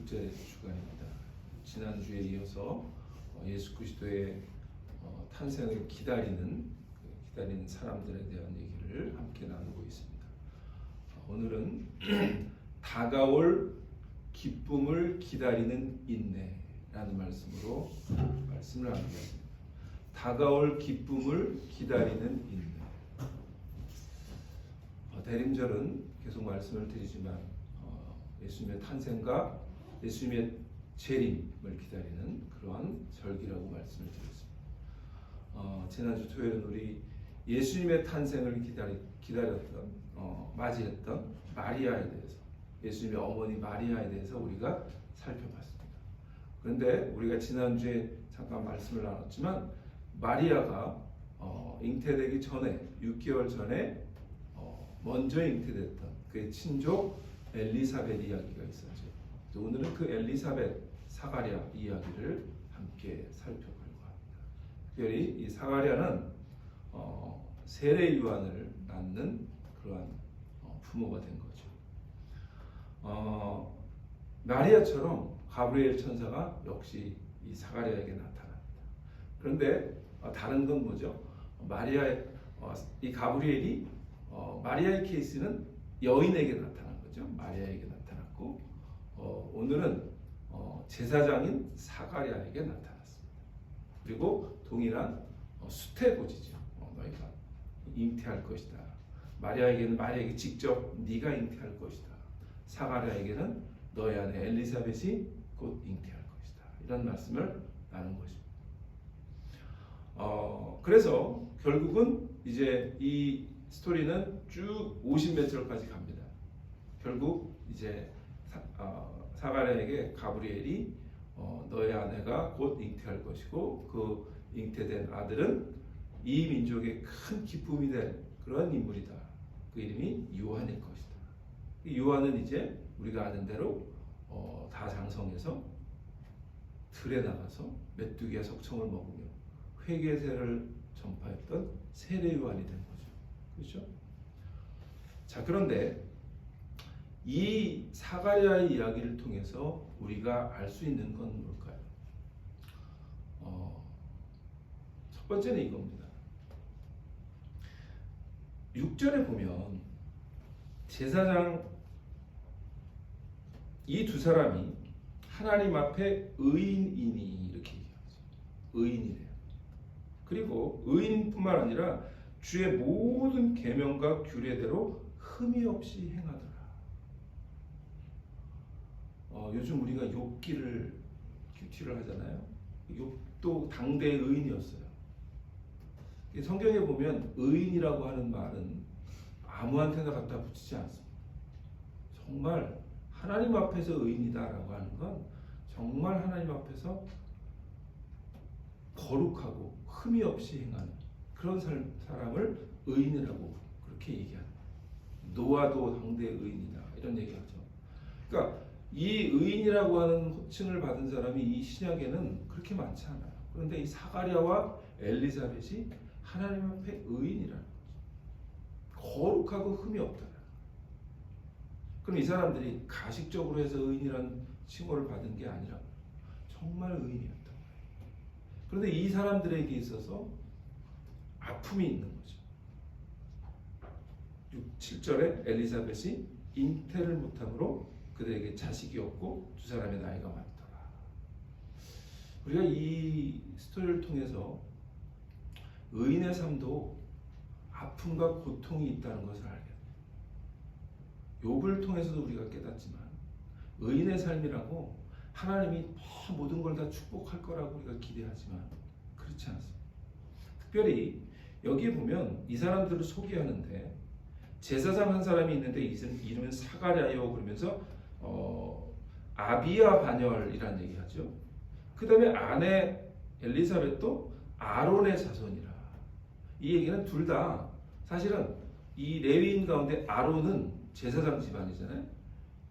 둘째 주간입니다. 지난주에 이어서 예수 그리스도의 탄생을 기다리는 사람들에 대한 얘기를 함께 나누고 있습니다. 오늘은 다가올 기쁨을 기다리는 인내라는 말씀으로 말씀을 나누겠습니다. 다가올 기쁨을 기다리는 인내. 대림절은 계속 말씀을 드리지만 예수님의 탄생과 예수님의 재림을 기다리는 그러한 절기라고 말씀을 드렸습니다. 지난주 토요일은 우리 예수님의 탄생을 기다렸던 맞이했던 마리아에 대해서, 예수님의 어머니 마리아에 대해서 우리가 살펴봤습니다. 그런데 우리가 지난주에 잠깐 말씀을 나눴지만 마리아가 잉태되기 전에 6개월 전에 먼저 잉태됐던 그의 친족 엘리사벳 이야기가 있었죠. 오늘은 그 엘리사벳 사가랴 이야기를 함께 살펴보려고 합니다. 특별히 이 사가랴는 세례 요한을 낳는 그러한 부모가 된 거죠. 마리아처럼 가브리엘 천사가 역시 이 사가랴에게 나타납니다. 그런데 다른 건 뭐죠? 이 가브리엘이 마리아의 케이스는 여인에게 나타난 거죠. 마리아에게 나타났고 오늘은 제사장인 사가랴에게 나타났습니다. 그리고 동일한 수태고지죠. 너희가 잉태할 것이다. 마리아에게 직접 네가 잉태할 것이다. 사가랴에게는 너희 아내 엘리사벳이 곧 잉태할 것이다. 이런 말씀을 나눈 것입니다. 그래서 결국은 이제 이 스토리는 쭉 50몇 절까지 갑니다. 결국 이제 사가랴에게 가브리엘이 너의 아내가 곧 잉태할 것이고 그 잉태된 아들은 이 민족의 큰 기쁨이 될 그런 인물이다. 그 이름이 요한일 것이다. 요한은 이제 우리가 아는 대로 다장성에서 들에 나가서 메뚜기와 석청을 먹으며 회개세를 전파했던 세례 요한이 된 거죠. 그렇죠? 자, 그런데 이 사가랴의 이야기를 통해서 우리가 알 수 있는 건 뭘까요? 첫 번째는 이겁니다. 6절에 보면 제사장 이 두 사람이 하나님 앞에 의인이니 이렇게 얘기하죠. 의인이래요. 그리고 의인뿐만 아니라 주의 모든 계명과 규례대로 흠이 없이 행하더라. 요즘 우리가 욥기를 큐티를 하잖아요. 욥도 당대의 의인이었어요. 성경에 보면 의인이라고 하는 말은 아무한테나 갖다 붙이지 않습니다. 정말 하나님 앞에서 의인이다라고 하는 건 정말 하나님 앞에서 거룩하고 흠이 없이 행하는 그런 사람을 의인이라고 그렇게 얘기합니다. 노아도 당대의 의인이다 이런 얘기하죠. 그러니까 이 의인이라고 하는 호칭을 받은 사람이 이 신약에는 그렇게 많지 않아요. 그런데 이 사가랴와 엘리사벳이 하나님 앞에 의인이라는 거죠. 거룩하고 흠이 없다. 그럼 이 사람들이 가식적으로 해서 의인이라는 칭호를 받은 게 아니라 정말 의인이었다. 그런데 이 사람들에게 있어서 아픔이 있는 거죠. 7절에 엘리사벳이 잉태를 못함으로 그들에게 자식이 없고 두 사람의 나이가 많더라. 우리가 이 스토리를 통해서 의인의 삶도 아픔과 고통이 있다는 것을 알게 됩니다. 욥을 통해서도 우리가 깨닫지만 의인의 삶이라고 하나님이 모든 걸 다 축복할 거라고 우리가 기대하지만 그렇지 않습니다. 특별히 여기에 보면 이 사람들을 소개하는데 제사장 한 사람이 있는데 이름은 사가랴요 그러면서 아비야 바녀이라는 얘기하죠. 그 다음에 아내 엘리사벳도 아론의 자손이라. 이 얘기는 둘 다 사실은 이 레위인 가운데 아론은 제사장 집안이잖아요.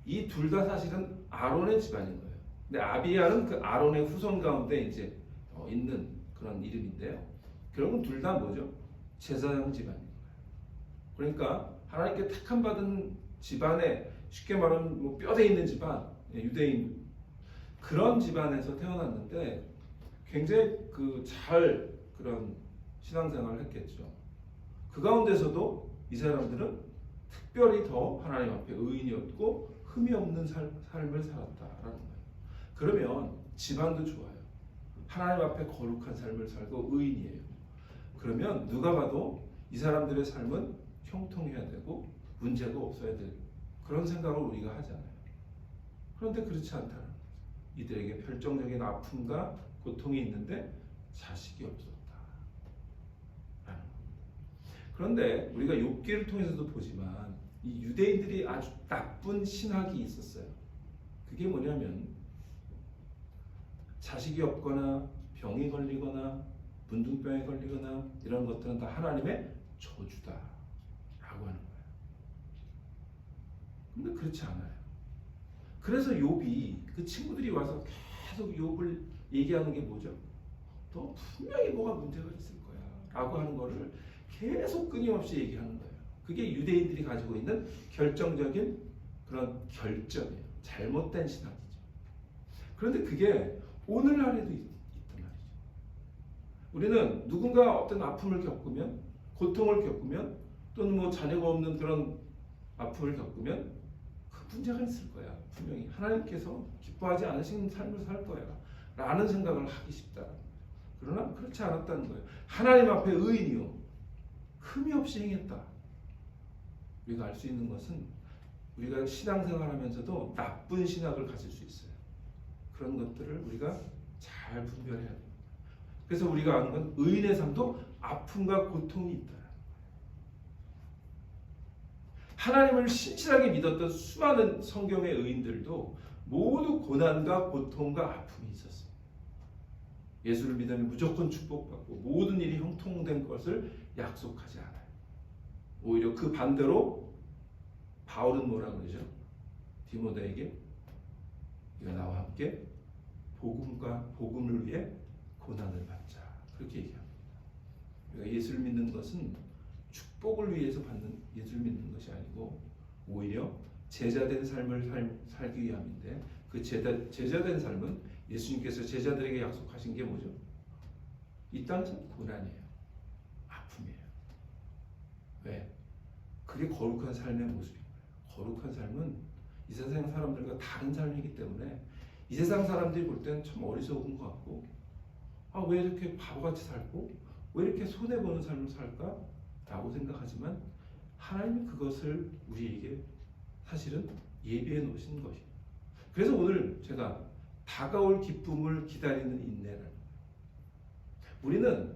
이 둘 다 사실은 아론의 집안인 거예요. 근데 아비야는 그 아론의 후손 가운데 이제 있는 그런 이름인데요. 결국은 둘 다 뭐죠? 제사장 집안인 거예요. 그러니까 하나님께 택함 받은 집안에 쉽게 말하면 뼈대 있는 집안, 유대인 그런 집안에서 태어났는데 굉장히 잘 그런 신앙생활을 했겠죠. 그 가운데서도 이 사람들은 특별히 더 하나님 앞에 의인이었고 흠이 없는 삶을 살았다라는 거예요. 그러면 집안도 좋아요. 하나님 앞에 거룩한 삶을 살고 의인이에요. 그러면 누가 봐도 이 사람들의 삶은 형통해야 되고 문제가 없어야 되고 그런 생각을 우리가 하잖아요. 그런데 그렇지 않다는 거죠. 이들에게 별정적인 아픔과 고통이 있는데 자식이 없었다. 그런데 우리가 욥기를 통해서도 보지만 이 유대인들이 아주 나쁜 신학이 있었어요. 그게 뭐냐면 자식이 없거나 병이 걸리거나 문둥병에 걸리거나 이런 것들은 다 하나님의 저주다라고 하는 거예요. 근데 그렇지 않아요. 그래서 욥이 그 친구들이 와서 계속 욥을 얘기하는 게 뭐죠? 너 분명히 뭐가 문제가 있을 거야 라고 하는 거를 계속 끊임없이 얘기하는 거예요. 그게 유대인들이 가지고 있는 결정적인 그런 결점이에요. 잘못된 신학이죠. 그런데 그게 오늘날에도 있단 말이죠. 우리는 누군가 어떤 아픔을 겪으면, 고통을 겪으면, 또는 뭐 자녀가 없는 그런 아픔을 겪으면 그 문제가 있을 거야. 분명히 하나님께서 기뻐하지 않으시는 삶을 살 거야 라는 생각을 하기 쉽다. 그러나 그렇지 않았다는 거예요. 하나님 앞에 의인이요 흠이 없이 행했다. 우리가 알 수 있는 것은 우리가 신앙생활하면서도 나쁜 신학을 가질 수 있어요. 그런 것들을 우리가 잘 분별해야 됩니다. 그래서 우리가 아는 건 의인의 삶도 아픔과 고통이 있다. 하나님을 신실하게 믿었던 수많은 성경의 의인들도 모두 고난과 고통과 아픔이 있었어요. 예수를 믿으면 무조건 축복받고 모든 일이 형통된 것을 약속하지 않아요. 오히려 그 반대로 바울은 뭐라 그러죠? 디모데에게 네가 나와 함께 복음을 위해 고난을 받자. 그렇게 얘기합니다. 우리가 예수를 믿는 것은 축복을 위해서 받는 예수를 믿는 것이 아니고 오히려 제자된 삶을 살기 위함인데 그 제자된 삶은 예수님께서 제자들에게 약속하신 게 뭐죠? 이 땅에서 고난이에요. 아픔이에요. 왜? 그게 거룩한 삶의 모습인 거예요. 거룩한 삶은 이 세상 사람들과 다른 삶이기 때문에 이 세상 사람들이 볼 때는 참 어리석은 것 같고 왜 이렇게 바보같이 살고 왜 이렇게 손해보는 삶을 살까? 라고 생각하지만 하나님이 그것을 우리에게 사실은 예비해 놓으신 것이에요. 그래서 오늘 제가 다가올 기쁨을 기다리는 인내라는 거예요. 우리는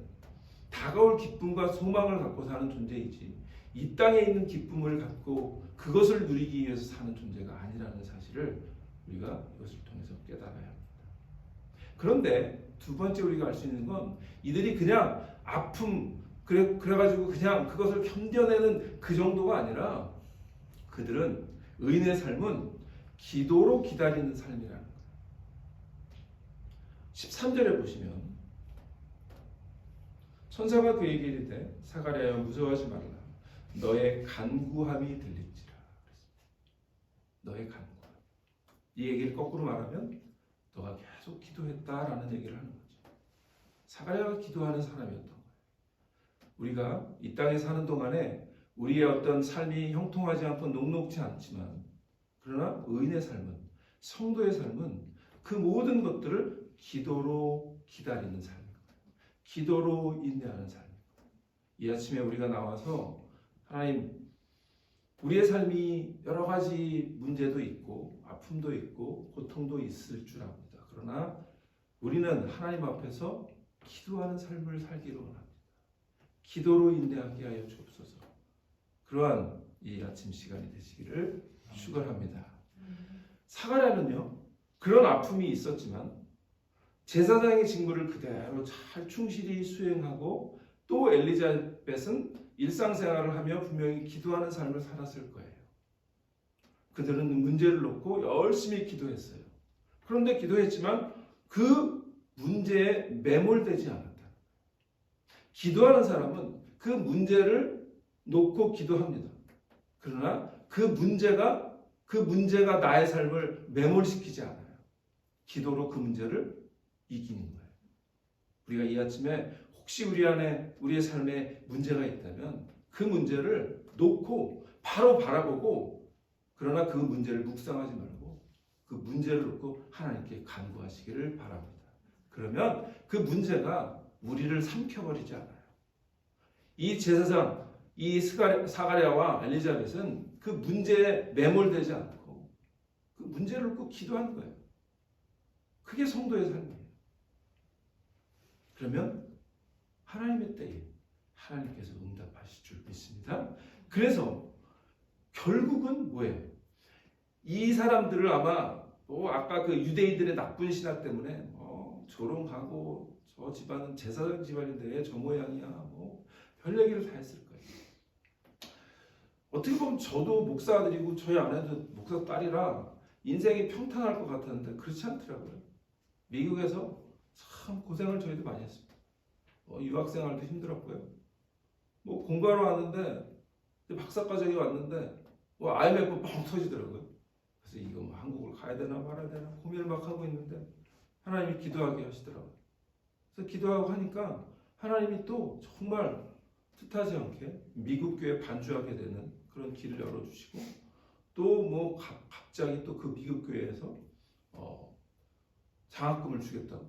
다가올 기쁨과 소망을 갖고 사는 존재이지 이 땅에 있는 기쁨을 갖고 그것을 누리기 위해서 사는 존재가 아니라는 사실을 우리가 이것을 통해서 깨달아야 합니다. 그런데 두 번째 우리가 알 수 있는 건 이들이 그냥 아픔 그래가지고 그냥 그것을 견뎌내는 그 정도가 아니라 그들은 의인의 삶은 기도로 기다리는 삶이라는 거예요. 13절에 보시면 천사가 그에게 이르되 사가랴여 무서워하지 말라 너의 간구함이 들릴지라. 너의 간구함. 이 얘기를 거꾸로 말하면 너가 계속 기도했다라는 얘기를 하는 거죠. 사가랴가 기도하는 사람이었던 거예요. 우리가 이 땅에 사는 동안에 우리의 어떤 삶이 형통하지 않고 녹록지 않지만 그러나 의인의 삶은 성도의 삶은 그 모든 것들을 기도로 기다리는 삶입니다. 기도로 인내하는 삶입니다. 이 아침에 우리가 나와서 하나님 우리의 삶이 여러 가지 문제도 있고 아픔도 있고 고통도 있을 줄 압니다. 그러나 우리는 하나님 앞에서 기도하는 삶을 살기로 원합니다. 기도로 인내하게 하여 주옵소서. 그러한 이 아침 시간이 되시기를 축원합니다. 사가랴는요 그런 아픔이 있었지만 제사장의 직무를 그대로 잘 충실히 수행하고 또 엘리자벳은 일상생활을 하며 분명히 기도하는 삶을 살았을 거예요. 그들은 문제를 놓고 열심히 기도했어요. 그런데 기도했지만 그 문제에 매몰되지 않았다. 기도하는 사람은 그 문제를 놓고 기도합니다. 그러나 그 문제가 나의 삶을 매몰시키지 않아요. 기도로 그 문제를 이기는 거예요. 우리가 이 아침에 혹시 우리 안에 우리의 삶에 문제가 있다면 그 문제를 놓고 바로 바라보고, 그러나 그 문제를 묵상하지 말고 그 문제를 놓고 하나님께 간구하시기를 바랍니다. 그러면 그 문제가 우리를 삼켜버리지 않아요. 이 제사장, 이 사가랴와 엘리자벳은 그 문제에 매몰되지 않고 그 문제를 놓고 기도한 거예요. 그게 성도의 삶이에요. 그러면 하나님의 때에 하나님께서 응답하실 줄 믿습니다. 그래서 결국은 뭐예요? 이 사람들을 아마 아까 그 유대인들의 나쁜 신학 때문에 조롱하고, 저 집안은 제사장 집안인데 저 모양이야, 별 얘기를 다 했을 거예요. 어떻게 보면 저도 목사들이고 저희 아내도 목사 딸이라 인생이 평탄할 것 같았는데 그렇지 않더라고요. 미국에서 참 고생을 저희도 많이 했습니다. 유학생활도 힘들었고요. 공부하러 왔는데 박사과정이 왔는데 IMF 뻥 터지더라고요. 그래서 이거 한국을 가야 되나 말아야 되나 고민을 막 하고 있는데 하나님이 기도하게 하시더라고요. 그래서 기도하고 하니까 하나님이 또 정말 뜻하지 않게 미국 교회 반주하게 되는 그런 길을 열어주시고, 또 갑자기 또 그 미국 교회에서 장학금을 주겠다고,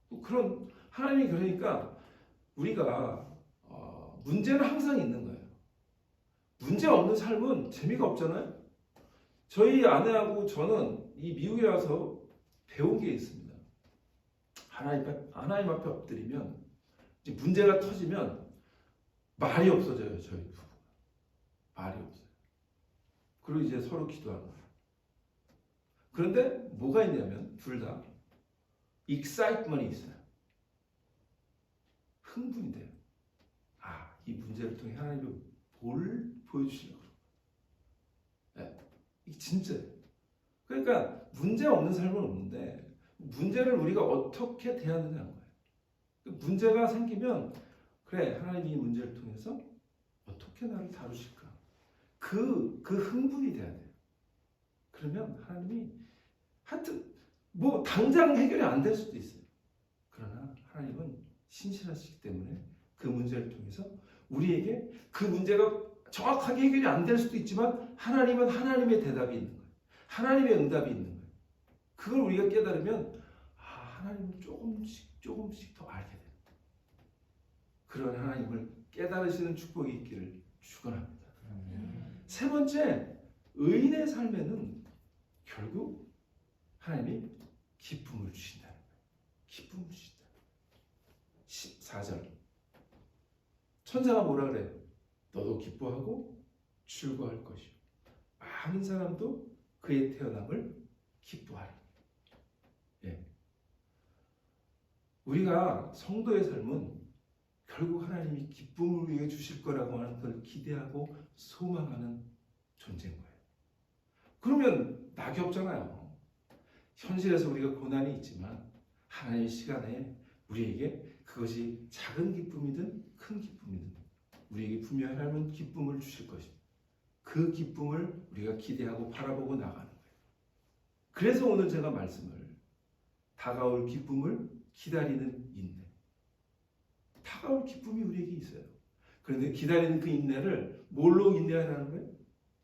또 그런 하나님이, 그러니까 우리가 문제는 항상 있는 거예요. 문제 없는 삶은 재미가 없잖아요. 저희 아내하고 저는 이 미국에 와서 배운 게 있습니다. 하나님 앞에 엎드리면 이제 문제가 터지면 말이 없어져요. 저희 부부가 말이 없어요. 그리고 이제 서로 기도하는 거예요. 그런데 뭐가 있냐면 둘 다 excitement이 있어요. 흥분이 돼요. 이 문제를 통해 하나님이 뭘 보여주시려고 그래요. 네, 이게 진짜예요. 그러니까 문제 없는 삶은 없는데 문제를 우리가 어떻게 대하느냐는 거예요. 문제가 생기면 그래, 하나님이 이 문제를 통해서 어떻게 나를 다루실까? 그 흥분이 돼야 돼요. 그러면 하나님이 하여튼 당장 해결이 안 될 수도 있어요. 그러나 하나님은 신실하시기 때문에 그 문제를 통해서 우리에게 그 문제가 정확하게 해결이 안 될 수도 있지만 하나님은 하나님의 대답이 있는 거예요. 하나님의 응답이 있는 거예요. 그걸 우리가 깨달으면 하나님을 조금씩 더 알게 돼요. 그런 하나님을 깨달으시는 축복이 있기를 축원합니다. 세 번째, 의인의 삶에는 결국 하나님이 기쁨을 주신다는 거예요. 기쁨을 주신다. 14절 천사가 뭐라 그래요? 너도 기뻐하고 즐거워할 것이요 많은 사람도 그의 태어남을 기뻐하리. 예. 우리가 성도의 삶은 결국 하나님이 기쁨을 우리에게 주실 거라고 하는 걸 기대하고 소망하는 존재인 거예요. 그러면 낙이 없잖아요. 현실에서 우리가 고난이 있지만 하나님의 시간에 우리에게 그것이 작은 기쁨이든 큰 기쁨이든 우리에게 분명히 하나님은 기쁨을 주실 것입니다. 그 기쁨을 우리가 기대하고 바라보고 나가는 거예요. 그래서 오늘 제가 말씀을 다가올 기쁨을 기다리는 인내. 다가올 기쁨이 우리에게 있어요. 그런데 기다리는 그 인내를 뭘로 인내하라는 거예요?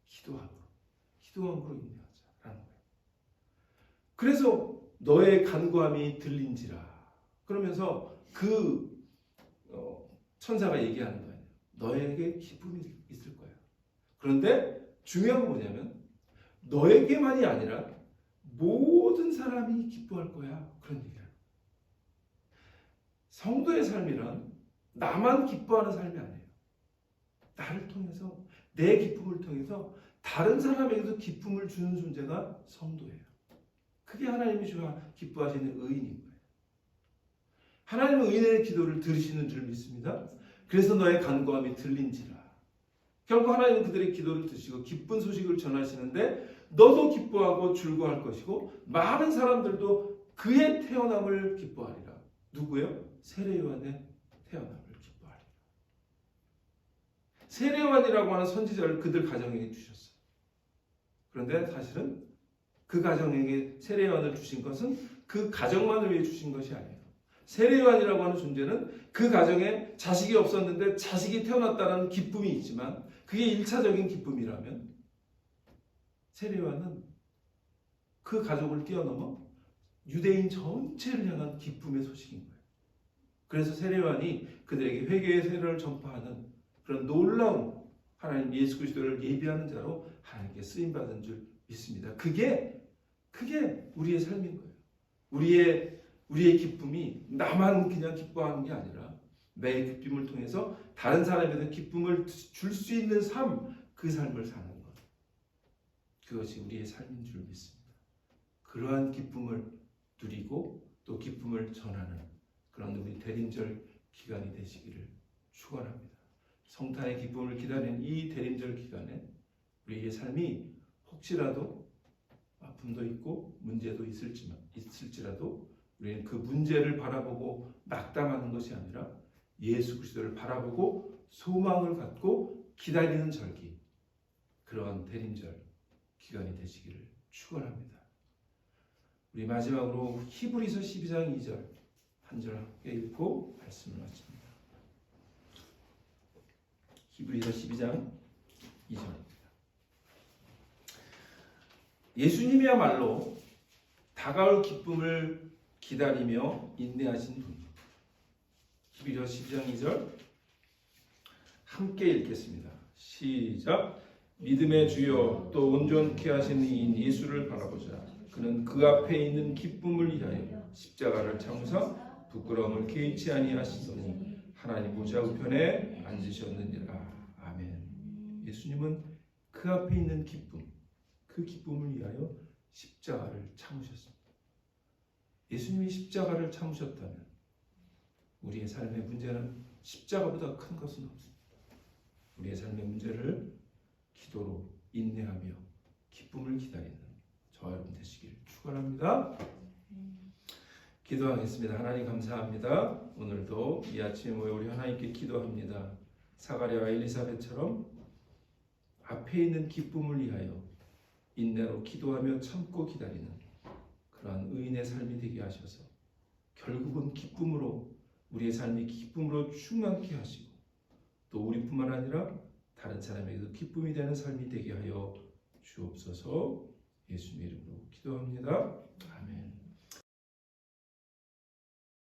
기도함으로. 기도함으로 인내하자라는 거예요. 그래서 너의 간구함이 들린지라. 그러면서 그 천사가 얘기하는 거예요. 너에게 기쁨이 있을 거야. 그런데 중요한 건 뭐냐면 너에게만이 아니라 모든 사람이 기뻐할 거야. 그런 얘기예요. 성도의 삶이란 나만 기뻐하는 삶이 아니에요. 나를 통해서, 내 기쁨을 통해서 다른 사람에게도 기쁨을 주는 존재가 성도예요. 그게 하나님이 기뻐하시는 의인인 거예요. 하나님은 의인의 기도를 들으시는 줄 믿습니다. 그래서 너의 간구함이 들린지라. 결국 하나님은 그들의 기도를 드시고 기쁜 소식을 전하시는데 너도 기뻐하고 즐거워할 것이고 많은 사람들도 그의 태어남을 기뻐하리라. 누구요? 세례요한의 태어남을 기뻐하리라. 세례요한이라고 하는 선지자를 그들 가정에게 주셨어요. 그런데 사실은 그 가정에게 세례요한을 주신 것은 그 가정만을 위해 주신 것이 아니에요. 세례요한이라고 하는 존재는 그 가정에 자식이 없었는데 자식이 태어났다는 기쁨이 있지만 그게 1차적인 기쁨이라면 세례요한은 그 가족을 뛰어넘어 유대인 전체를 향한 기쁨의 소식인 거예요. 그래서 세례요한이 그들에게 회개의 세례를 전파하는 그런 놀라운 하나님 예수 그리스도를 예비하는 자로 하나님께 쓰임받은 줄 믿습니다. 그게 우리의 삶인 거예요. 우리의 기쁨이 나만 그냥 기뻐하는 게 아니라 내 기쁨을 통해서 다른 사람에게 기쁨을 줄 수 있는 삶, 그 삶을 사는 것. 그것이 우리의 삶인 줄 믿습니다. 그러한 기쁨을 누리고 또 기쁨을 전하는 그런 우리 대림절 기간이 되시기를 축원합니다. 성탄의 기쁨을 기다리는 이 대림절 기간에 우리의 삶이 혹시라도 아픔도 있고 문제도 있을지라도 우리는 그 문제를 바라보고 낙담하는 것이 아니라 예수 그리스도를 바라보고 소망을 갖고 기다리는 절기, 그러한 대림절 기간이 되시기를 축원합니다. 우리 마지막으로 히브리서 12장 2절 한 절 함께 읽고 말씀을 마칩니다. 히브리서 12장 2절입니다. 예수님이야말로 다가올 기쁨을 기다리며 인내하신 분. 히브리서 12장 2절 함께 읽겠습니다. 시작. 믿음의 주여 또 온전케 하시는 이인 예수를 바라보자. 그는 그 앞에 있는 기쁨을 위하여 십자가를 참으사 부끄러움을 개의치 아니하시더니 하나님 보좌 우편에 앉으셨느니라. 아멘. 예수님은 그 앞에 있는 기쁨, 그 기쁨을 위하여 십자가를 참으셨습니다. 예수님이 십자가를 참으셨다면 우리의 삶의 문제는 십자가보다 큰 것은 없습니다. 우리의 삶의 문제를 기도로 인내하며 기쁨을 기다리는 저와 여러분 되시기를 축원합니다. 기도하겠습니다. 하나님 감사합니다. 오늘도 이 아침에 모여 우리 하나님께 기도합니다. 사가랴와 엘리사벳처럼 앞에 있는 기쁨을 위하여 인내로 기도하며 참고 기다리는 그러한 의인의 삶이 되게 하셔서 결국은 기쁨으로 우리의 삶이 기쁨으로 충만케 하시고 또 우리뿐만 아니라 다른 사람에게도 기쁨이 되는 삶이 되게 하여 주옵소서. 예수님 이름으로 기도합니다. 아멘.